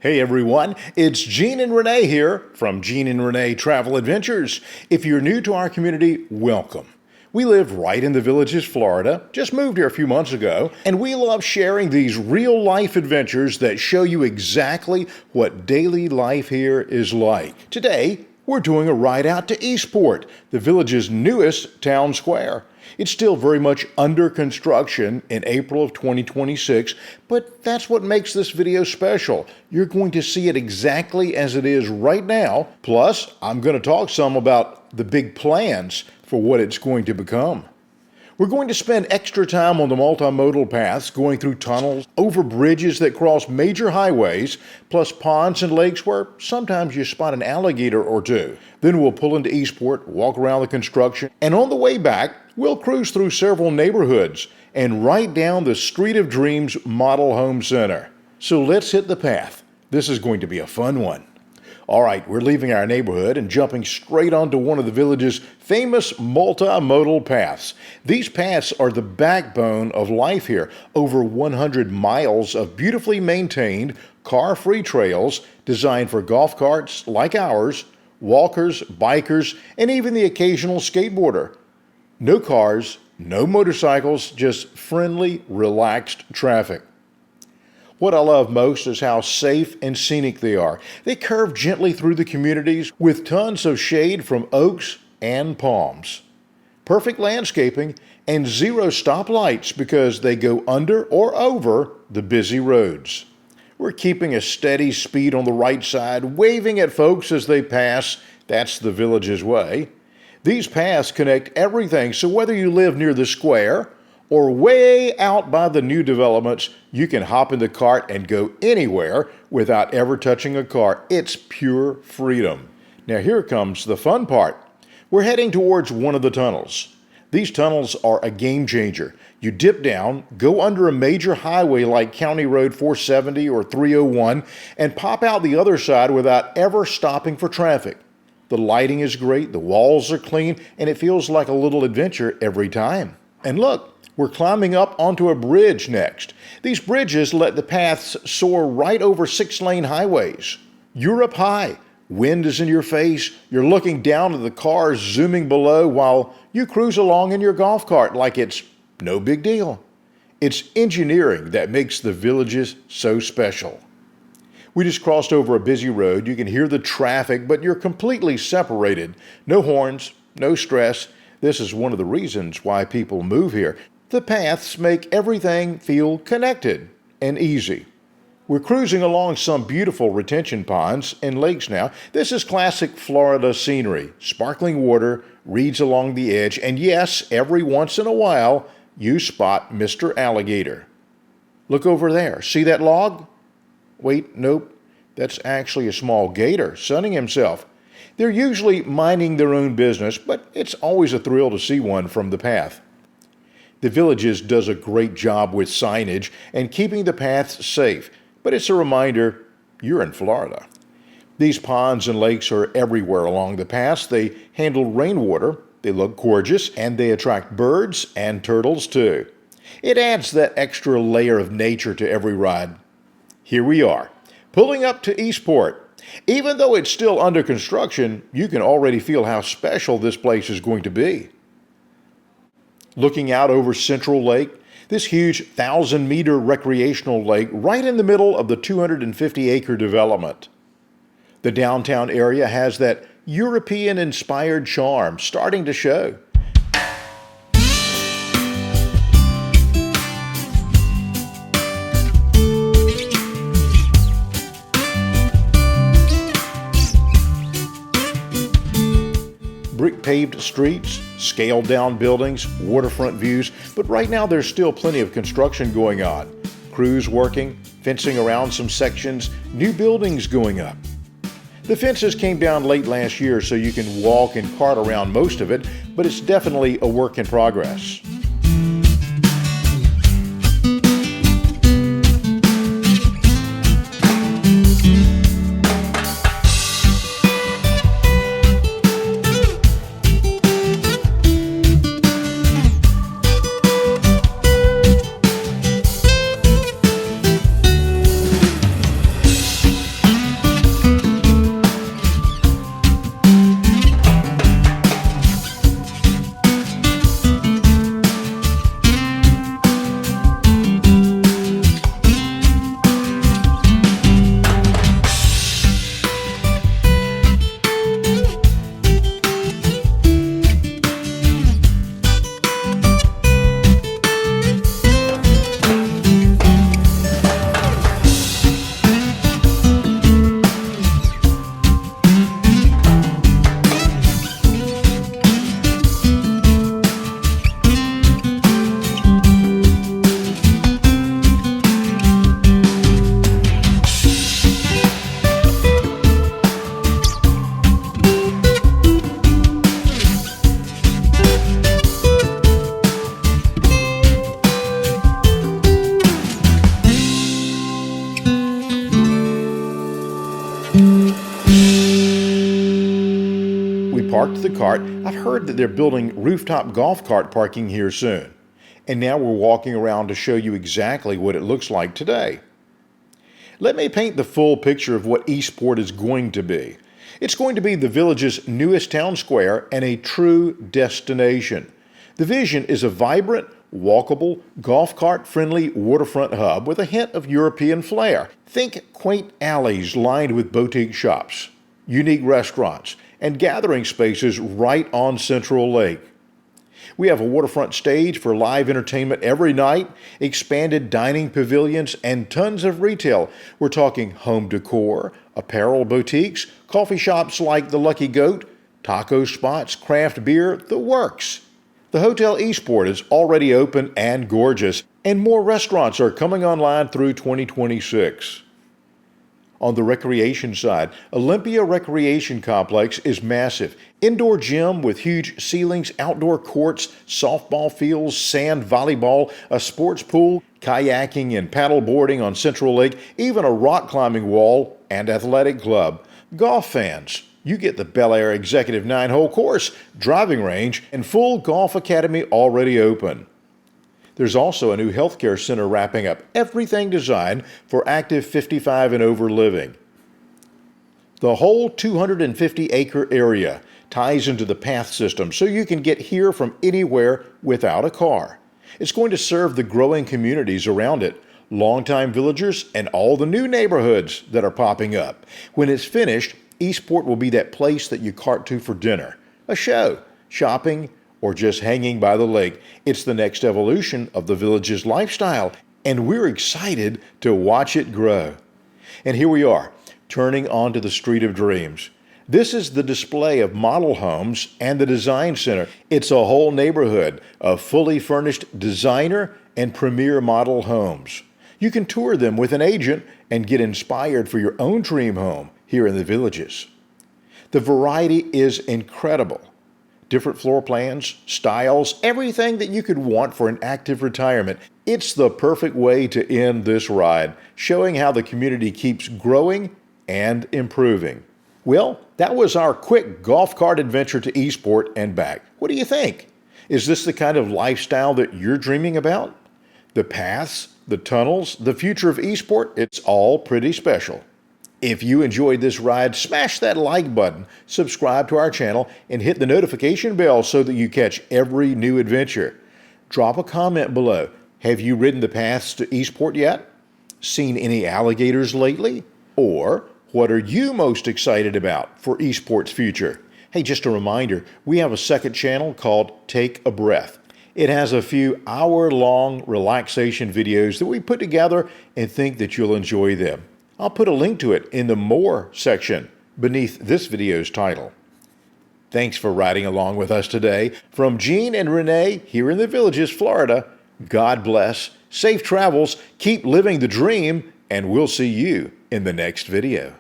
Hey everyone, it's Gene and Renee here from Gene and Renee Travel Adventures. If you're new to our community, welcome. We live right in the Villages, Florida, just moved here a few months ago, and we love sharing these real-life adventures that show you exactly what daily life here is like. Today, we're doing a ride out to Eastport, the Village's newest town square. It's still very much under construction in April of 2026, but that's what makes this video special. You're going to see it exactly as it is right now. Plus, I'm going to talk some about the big plans for what it's going to become. We're going to spend extra time on the multimodal paths, going through tunnels, over bridges that cross major highways, plus ponds and lakes where sometimes you spot an alligator or two. Then we'll pull into Eastport, walk around the construction, and on the way back, we'll cruise through several neighborhoods and right down the Street of Dreams Model Home Center. So let's hit the path. This is going to be a fun one. All right, we're leaving our neighborhood and jumping straight onto one of the village's famous multimodal paths. These paths are the backbone of life here. Over 100 miles of beautifully maintained, car-free trails designed for golf carts like ours, walkers, bikers, and even the occasional skateboarder. No cars, no motorcycles, just friendly, relaxed traffic. What I love most is how safe and scenic they are. They curve gently through the communities with tons of shade from oaks and palms. Perfect landscaping and zero stoplights because they go under or over the busy roads. We're keeping a steady speed on the right side, waving at folks as they pass. That's the Village's way. These paths connect everything, so whether you live near the square or way out by the new developments, you can hop in the cart and go anywhere without ever touching a car. It's pure freedom. Now here comes the fun part. We're heading towards one of the tunnels. These tunnels are a game changer. You dip down, go under a major highway like County Road 470 or 301, and pop out the other side without ever stopping for traffic. The lighting is great, the walls are clean, and it feels like a little adventure every time. And look, we're climbing up onto a bridge next. These bridges let the paths soar right over 6-lane highways. You're up high, wind is in your face, you're looking down at the cars zooming below while you cruise along in your golf cart like it's no big deal. It's engineering that makes the Villages so special. We just crossed over a busy road. You can hear the traffic, but you're completely separated. No horns, no stress. This is one of the reasons why people move here. The paths make everything feel connected and easy. We're cruising along some beautiful retention ponds and lakes now. This is classic Florida scenery. Sparkling water, reeds along the edge, and yes, every once in a while, you spot Mr. Alligator. Look over there. See that log? Wait, nope. That's actually a small gator sunning himself. They're usually minding their own business, but it's always a thrill to see one from the path. The Villages does a great job with signage and keeping the paths safe, but it's a reminder you're in Florida. These ponds and lakes are everywhere along the paths. They handle rainwater, they look gorgeous, and they attract birds and turtles too. It adds that extra layer of nature to every ride. Here we are, pulling up to Eastport. Even though it's still under construction, you can already feel how special this place is going to be. Looking out over Central Lake, this huge 1,000-meter recreational lake right in the middle of the 250-acre development. The downtown area has that European-inspired charm starting to show. Brick-paved streets, scaled-down buildings, waterfront views, but right now there's still plenty of construction going on. Crews working, fencing around some sections, new buildings going up. The fences came down late last year so you can walk and cart around most of it, but it's definitely a work in progress. We parked the cart. I've heard that they're building rooftop golf cart parking here soon. And now we're walking around to show you exactly what it looks like today. Let me paint the full picture of what Eastport is going to be. It's going to be the village's newest town square and a true destination. The vision is a vibrant, walkable, golf cart-friendly waterfront hub with a hint of European flair. Think quaint alleys lined with boutique shops, unique restaurants, and gathering spaces right on Central Lake. We have a waterfront stage for live entertainment every night, expanded dining pavilions, and tons of retail. We're talking home decor, apparel boutiques, coffee shops like the Lucky Goat, taco spots, craft beer, the works. The Hotel Eastport is already open and gorgeous, and more restaurants are coming online through 2026. On the recreation side, Olympia Recreation Complex is massive. Indoor gym with huge ceilings, outdoor courts, softball fields, sand volleyball, a sports pool, kayaking and paddle boarding on Central Lake, even a rock climbing wall and athletic club. Golf fans, you get the Bel Air Executive 9-hole course, driving range, and full golf academy already open. There's also a new healthcare center wrapping up, everything designed for active 55 and over living. The whole 250-acre area ties into the path system so you can get here from anywhere without a car. It's going to serve the growing communities around it, longtime villagers, and all the new neighborhoods that are popping up. When it's finished, Eastport will be that place that you cart to for dinner, a show, shopping, or just hanging by the lake. It's the next evolution of the village's lifestyle, and we're excited to watch it grow. And here we are, turning onto the Street of Dreams. This is the display of model homes and the design center. It's a whole neighborhood of fully furnished designer and premier model homes. You can tour them with an agent and get inspired for your own dream home here in the villages. The variety is incredible. Different floor plans, styles, everything that you could want for an active retirement. It's the perfect way to end this ride, showing how the community keeps growing and improving. Well, that was our quick golf cart adventure to Eastport and back. What do you think? Is this the kind of lifestyle that you're dreaming about? The paths, the tunnels, the future of Eastport, it's all pretty special. If you enjoyed this ride, smash that like button, subscribe to our channel, and hit the notification bell so that you catch every new adventure. Drop a comment below. Have you ridden the paths to Eastport yet? Seen any alligators lately? Or what are you most excited about for Eastport's future? Hey, just a reminder, we have a second channel called Take a Breath. It has a few hour-long relaxation videos that we put together and think that you'll enjoy them. I'll put a link to it in the More section beneath this video's title. Thanks for riding along with us today. From Gene and Renee here in the Villages, Florida, God bless, safe travels, keep living the dream, and we'll see you in the next video.